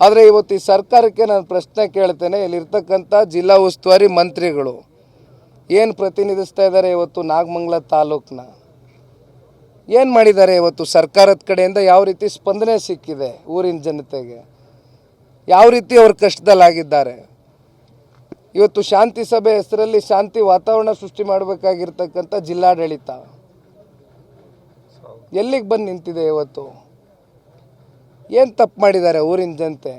ಆದರೆ ಇವತ್ತು ಈ ಸರ್ಕಾರಕ್ಕೆ ನಾನು ಪ್ರಶ್ನೆ ಕೇಳ್ತೇನೆ, ಇಲ್ಲಿರ್ತಕ್ಕಂಥ ಜಿಲ್ಲಾ ಉಸ್ತುವಾರಿ ಮಂತ್ರಿಗಳು ಏನು ಪ್ರತಿನಿಧಿಸ್ತಾ ಇದ್ದಾರೆ ಇವತ್ತು ನಾಗಮಂಗಲ ತಾಲೂಕನ್ನ, ಏನು ಮಾಡಿದ್ದಾರೆ ಇವತ್ತು ಸರ್ಕಾರದ ಕಡೆಯಿಂದ, ಯಾವ ರೀತಿ ಸ್ಪಂದನೆ ಸಿಕ್ಕಿದೆ ಊರಿನ ಜನತೆಗೆ, ಯಾವ ರೀತಿ ಅವ್ರ ಕಷ್ಟದಲ್ಲಾಗಿದ್ದಾರೆ. ಇವತ್ತು ಶಾಂತಿ ಸಭೆ ಹೆಸರಲ್ಲಿ ಶಾಂತಿ ವಾತಾವರಣ ಸೃಷ್ಟಿ ಮಾಡಬೇಕಾಗಿರ್ತಕ್ಕಂಥ ಜಿಲ್ಲಾಡಳಿತ ಎಲ್ಲಿಗೆ ಬಂದು ನಿಂತಿದೆ ಇವತ್ತು? ಏನು ತಪ್ಪು ಮಾಡಿದ್ದಾರೆ ಊರಿನ ಜನತೆ?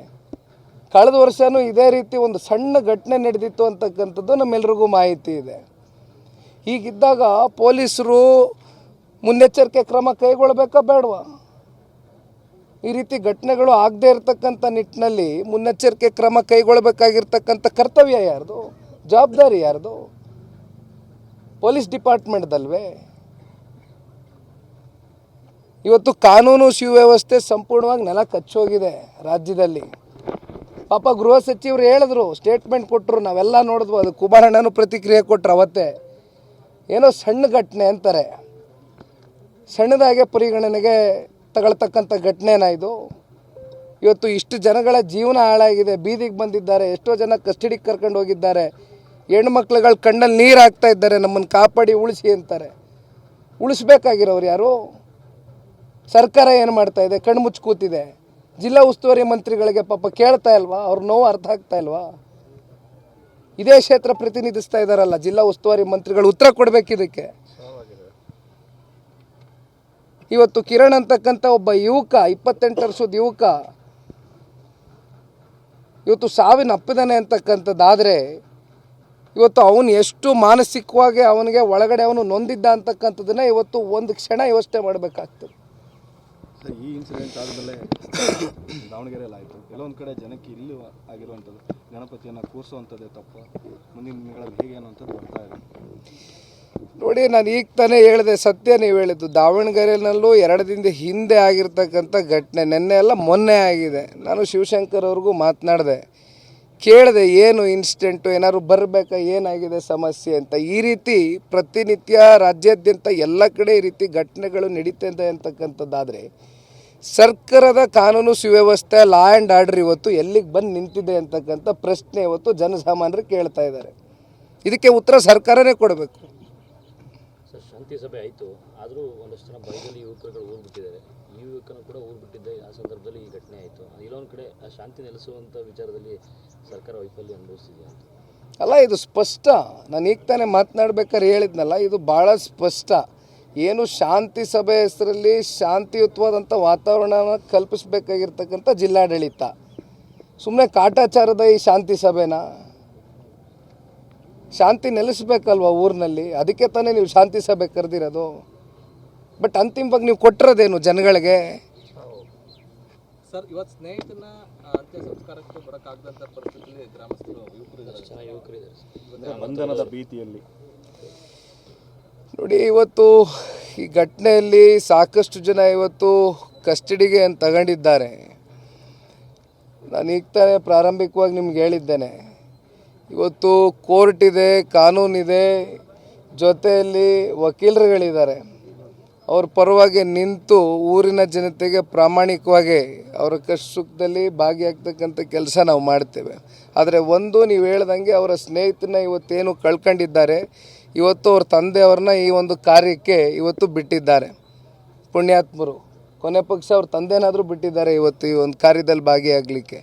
ಕಳೆದ ವರ್ಷವೂ ಇದೇ ರೀತಿ ಒಂದು ಸಣ್ಣ ಘಟನೆ ನಡೆದಿತ್ತು ಅಂತಕ್ಕಂಥದ್ದು ನಮ್ಮೆಲ್ರಿಗೂ ಮಾಹಿತಿ ಇದೆ. ಹೀಗಿದ್ದಾಗ ಪೊಲೀಸರು ಮುನ್ನೆಚ್ಚರಿಕೆ ಕ್ರಮ ಕೈಗೊಳ್ಳಬೇಕಾ ಬೇಡವಾ? ಈ ರೀತಿ ಘಟನೆಗಳು ಆಗದೇ ಇರತಕ್ಕಂಥ ನಿಟ್ಟಿನಲ್ಲಿ ಮುನ್ನೆಚ್ಚರಿಕೆ ಕ್ರಮ ಕೈಗೊಳ್ಳಬೇಕಾಗಿರ್ತಕ್ಕಂಥ ಕರ್ತವ್ಯ ಯಾರ್ದು, ಜವಾಬ್ದಾರಿ ಯಾರ್ದು? ಪೊಲೀಸ್ ಡಿಪಾರ್ಟ್ಮೆಂಟ್ದಲ್ವೇ? ಇವತ್ತು ಕಾನೂನು ಸುವ್ಯವಸ್ಥೆ ಸಂಪೂರ್ಣವಾಗಿ ನೆಲ ಕಚ್ಚೋಗಿದೆ ರಾಜ್ಯದಲ್ಲಿ. ಪಾಪ ಗೃಹ ಸಚಿವರು ಹೇಳಿದ್ರು, ಸ್ಟೇಟ್ಮೆಂಟ್ ಕೊಟ್ಟರು, ನಾವೆಲ್ಲ ನೋಡಿದ್ವು. ಅದು ಕುಮಾರಣ್ಣನೂ ಪ್ರತಿಕ್ರಿಯೆ ಕೊಟ್ಟರು ಅವತ್ತೇ. ಏನೋ ಸಣ್ಣ ಘಟನೆ ಅಂತಾರೆ, ಸಣ್ಣದಾಗೆ ಪರಿಗಣನೆಗೆ ತಗೊಳ್ತಕ್ಕಂಥ ಘಟನೆನ ಇದು? ಇವತ್ತು ಇಷ್ಟು ಜನಗಳ ಜೀವನ ಹಾಳಾಗಿದೆ, ಬೀದಿಗೆ ಬಂದಿದ್ದಾರೆ, ಎಷ್ಟೋ ಜನ ಕಸ್ಟಡಿಗೆ ಕರ್ಕೊಂಡು ಹೋಗಿದ್ದಾರೆ, ಹೆಣ್ಮಕ್ಳುಗಳ ಕಣ್ಣಲ್ಲಿ ನೀರು ಹಾಕ್ತಾ ಇದ್ದಾರೆ, ನಮ್ಮನ್ನು ಕಾಪಾಡಿ ಉಳಿಸಿ ಅಂತಾರೆ. ಉಳಿಸ್ಬೇಕಾಗಿರೋರು ಯಾರು? ಸರ್ಕಾರ ಏನು ಮಾಡ್ತಾ ಇದೆ? ಕಣ್ಣು ಮುಚ್ಚಿ ಕೂತಿದೆ. ಜಿಲ್ಲಾ ಉಸ್ತುವಾರಿ ಮಂತ್ರಿಗಳಿಗೆ ಪಾಪ ಕೇಳ್ತಾ ಇಲ್ವಾ? ಅವ್ರ ನೋವು ಅರ್ಥ ಆಗ್ತಾ ಇಲ್ವಾ? ಇದೇ ಕ್ಷೇತ್ರ ಪ್ರತಿನಿಧಿಸ್ತಾ ಇದ್ದಾರಲ್ಲ ಜಿಲ್ಲಾ ಉಸ್ತುವಾರಿ ಮಂತ್ರಿಗಳು, ಉತ್ತರ ಕೊಡಬೇಕಿದಕ್ಕೆ. ಇವತ್ತು ಕಿರಣ್ ಅಂತಕ್ಕಂಥ ಒಬ್ಬ ಯುವಕ, 28 ವರ್ಷದ ಯುವಕ ಇವತ್ತು ಸಾವಿನ ಅಪ್ಪಿದಾನೆ ಅಂತಕ್ಕಂಥದ್ದಾದರೆ, ಇವತ್ತು ಅವನು ಎಷ್ಟು ಮಾನಸಿಕವಾಗಿ ಅವನಿಗೆ ಒಳಗಡೆ ಅವನು ನೊಂದಿದ್ದ ಅಂತಕ್ಕಂಥದ್ದನ್ನ ಇವತ್ತು ಒಂದು ಕ್ಷಣ ಯೋಚನೆ ಮಾಡಬೇಕಾಗ್ತದೆ. ಈ ಇನ್ಸಿಡೆಂಟ್ ಆದಮೇಲೆ ದಾವಣಗೆರೆಯಲ್ಲಿ ಆಯಿತು, ಕೆಲವೊಂದು ಕಡೆ ಜನಕ್ಕೆ ಇಲ್ಲಿ ಆಗಿರುವಂಥದ್ದು ಗಣಪತಿಯನ್ನು ಕೂರಿಸುವಂಥದ್ದೇ ತಪ್ಪು, ಮುಂದಿನ ದಿನಗಳಲ್ಲಿ ಹೇಗೆ ಅನ್ನುವಂಥದ್ದು ಬರ್ತಾ ಇದೆ. ನೋಡಿ, ನಾನು ಈಗ ತಾನೇ ಹೇಳಿದೆ, ಸತ್ಯ ನೀವು ಹೇಳಿದ್ದು. ದಾವಣಗೆರೆಯಲ್ಲೂ 2 ದಿನದ ಹಿಂದೆ ಆಗಿರ್ತಕ್ಕಂಥ ಘಟನೆ, ನಿನ್ನೆ ಎಲ್ಲ ಮೊನ್ನೆ ಆಗಿದೆ. ನಾನು ಶಿವಶಂಕರ್ ಅವ್ರಿಗೂ ಮಾತನಾಡಿದೆ, ಕೇಳಿದೆ ಏನು ಇನ್ಸಿಡೆಂಟು, ಏನಾದ್ರು ಬರಬೇಕಾ, ಏನಾಗಿದೆ ಸಮಸ್ಯೆ ಅಂತ. ಈ ರೀತಿ ಪ್ರತಿನಿತ್ಯ ರಾಜ್ಯಾದ್ಯಂತ ಎಲ್ಲ ಕಡೆ ಈ ರೀತಿ ಘಟನೆಗಳು ನಡೀತಿದೆ ಅಂತಕ್ಕಂಥದ್ದಾದರೆ, ಸರ್ಕಾರದ ಕಾನೂನು ಸುವ್ಯವಸ್ಥೆ, ಲಾ ಆ್ಯಂಡ್ ಆರ್ಡರ್ ಇವತ್ತು ಎಲ್ಲಿಗೆ ಬಂದು ನಿಂತಿದೆ ಅಂತಕ್ಕಂಥ ಪ್ರಶ್ನೆ ಇವತ್ತು ಜನಸಾಮಾನ್ಯರು ಕೇಳ್ತಾ ಇದ್ದಾರೆ. ಇದಕ್ಕೆ ಉತ್ತರ ಸರ್ಕಾರನೇ ಕೊಡಬೇಕು. ಸರ್, ಶಾಂತಿ ಸಭೆ ಆಯಿತು, ಆದರೂ ಒಂದಷ್ಟು ಜನ ಬೈದಲ್ಲಿ ಯುವಕರುಗಳು ಊರು ಬಿಟ್ಟಿದ್ದಾರೆ. ಈ ಯುವಕನು ಕೂಡ ಊರು ಬಿಟ್ಟಿದ್ದೆ, ಆ ಸಂದರ್ಭದಲ್ಲಿ ಈ ಘಟನೆ ಆಯಿತು. ಇಲ್ಲೊಂದು ಕಡೆ ಆ ಶಾಂತಿ ನೆಲೆಸುವಂಥ ವಿಚಾರದಲ್ಲಿ ಸರ್ಕಾರ ವೈಫಲ್ಯ ಅನುಭವಿಸ್ತಿದೆ ಅಂತ. ಅಲ್ಲ, ಇದು ಸ್ಪಷ್ಟ. ನಾನು ಈಗ ತಾನೇ ಮಾತನಾಡ್ಬೇಕಾದ್ರೆ ಹೇಳಿದ್ನಲ್ಲ, ಇದು ಭಾಳ ಸ್ಪಷ್ಟ. ಏನು ಶಾಂತಿ ಸಭೆ ಹೆಸರಲ್ಲಿ ಶಾಂತಿಯುತವಾದಂಥ ವಾತಾವರಣನ ಕಲ್ಪಿಸಬೇಕಾಗಿರ್ತಕ್ಕಂಥ ಜಿಲ್ಲಾಡಳಿತ ಸುಮ್ಮನೆ ಕಾಟಾಚಾರದ ಈ ಶಾಂತಿ ಸಭೆನ ಶಾಂತಿ ನೆಲೆಸಬೇಕಲ್ವ ಊರಿನಲ್ಲಿ? ಅದಕ್ಕೆ ತಾನೇ ನೀವು ಶಾಂತಿ ಸಭೆ ಕರೆದಿರೋದು. ಬಟ್ ಅಂತಿಮವಾಗಿ ನೀವು ಕೊಟ್ಟಿರೋದೇನು ಜನಗಳಿಗೆ? ಸರ್, ಇವತ್ತು ಸ್ನೇಹಿತನ ಅಂತ್ಯ ಸಂಸ್ಕಾರಕ್ಕೆ ಬರೋಕ್ಕಾಗದಂಥ ಪರಿಸ್ಥಿತಿಯಲ್ಲಿ ಗ್ರಾಮಸ್ಥರು ಯುವಕರಿದ್ದಾರೆ, ಬಂಧನದ ಭೀತಿಯಲ್ಲಿ. ನೋಡಿ, ಇವತ್ತು ಈ ಘಟನೆಯಲ್ಲಿ ಸಾಕಷ್ಟು ಜನ ಇವತ್ತು ಕಸ್ಟಡಿಗೆ ತಗೊಂಡಿದ್ದಾರೆ. ನಾನು ಈಗ ತಾನೇ ಪ್ರಾರಂಭಿಕವಾಗಿ ನಿಮ್ಗೆ ಹೇಳಿದ್ದೇನೆ, ಇವತ್ತು ಕೋರ್ಟ್ ಇದೆ, ಕಾನೂನಿದೆ, ಜೊತೆಯಲ್ಲಿ ವಕೀಲರುಗಳಿದ್ದಾರೆ. ಅವ್ರ ಪರವಾಗಿ ನಿಂತು ಊರಿನ ಜನತೆಗೆ ಪ್ರಾಮಾಣಿಕವಾಗಿ ಅವರ ಕಷ್ಟ ಸುಖದಲ್ಲಿ ಭಾಗಿಯಾಗ್ತಕ್ಕಂಥ ಕೆಲಸ ನಾವು ಮಾಡ್ತೇವೆ. ಆದರೆ ಒಂದು, ನೀವು ಹೇಳ್ದಂಗೆ ಅವರ ಸ್ನೇಹಿತನ ಇವತ್ತೇನು ಕಳ್ಕೊಂಡಿದ್ದಾರೆ, ಇವತ್ತು ಅವ್ರ ತಂದೆಯವ್ರನ್ನ ಈ ಒಂದು ಕಾರ್ಯಕ್ಕೆ ಇವತ್ತು ಬಿಟ್ಟಿದ್ದಾರೆ. ಪುಣ್ಯಾತ್ಮರು, ಕೊನೆ ಪಕ್ಷ ಅವ್ರ ತಂದೆನಾದರೂ ಬಿಟ್ಟಿದ್ದಾರೆ ಇವತ್ತು ಈ ಒಂದು ಕಾರ್ಯದಲ್ಲಿ ಭಾಗಿಯಾಗಲಿಕ್ಕೆ.